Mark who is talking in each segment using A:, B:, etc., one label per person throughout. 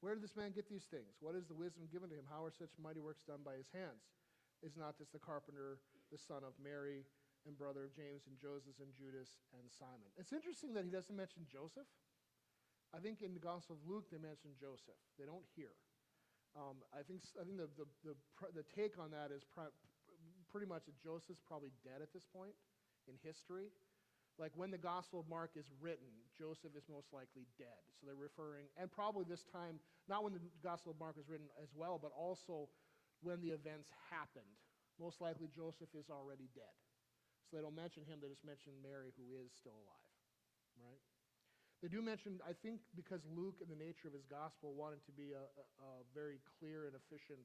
A: Where did this man get these things? What is the wisdom given to him? How are such mighty works done by his hands? Is not this the carpenter, the son of Mary, and brother of James and Joseph and Judas and Simon? It's interesting that he doesn't mention Joseph. I think in the Gospel of Luke they mention Joseph. They don't here. I think the take on that is pretty much that Joseph's probably dead at this point in history. Like when the Gospel of Mark is written, Joseph is most likely dead. So they're referring, and probably this time, not when the Gospel of Mark was written as well, but also when the events happened. Most likely Joseph is already dead. So they don't mention him, they just mention Mary, who is still alive, right? They do mention, I think because Luke, in the nature of his gospel, wanted to be a very clear and efficient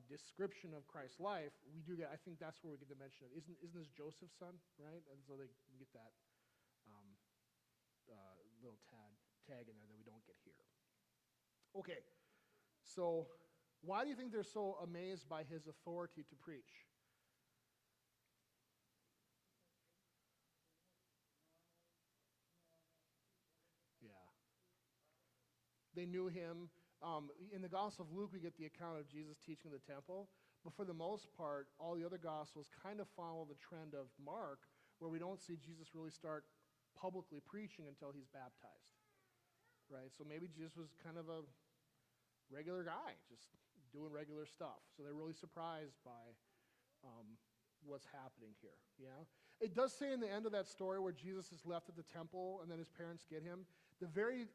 A: description of Christ's life, we do get, I think that's where we get the mention of, isn't this Joseph's son, right? And so they get that little tag in there that we don't get here. Okay, so why do you think they're so amazed by his authority to preach? Yeah. They knew him. In the Gospel of Luke, we get the account of Jesus teaching in the temple. But for the most part, all the other Gospels kind of follow the trend of Mark, where we don't see Jesus really start publicly preaching until he's baptized. Right? So maybe Jesus was kind of a regular guy, just doing regular stuff. So they're really surprised by what's happening here. Yeah, it does say in the end of that story where Jesus is left at the temple and then his parents get him. The very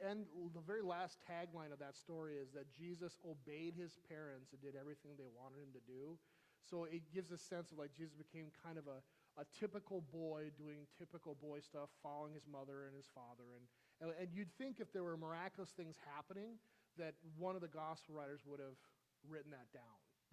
A: last tagline of that story is that Jesus obeyed his parents and did everything they wanted him to do. So it gives a sense of like Jesus became kind of a typical boy doing typical boy stuff, following his mother and his father. And you'd think if there were miraculous things happening, that one of the gospel writers would have written that down.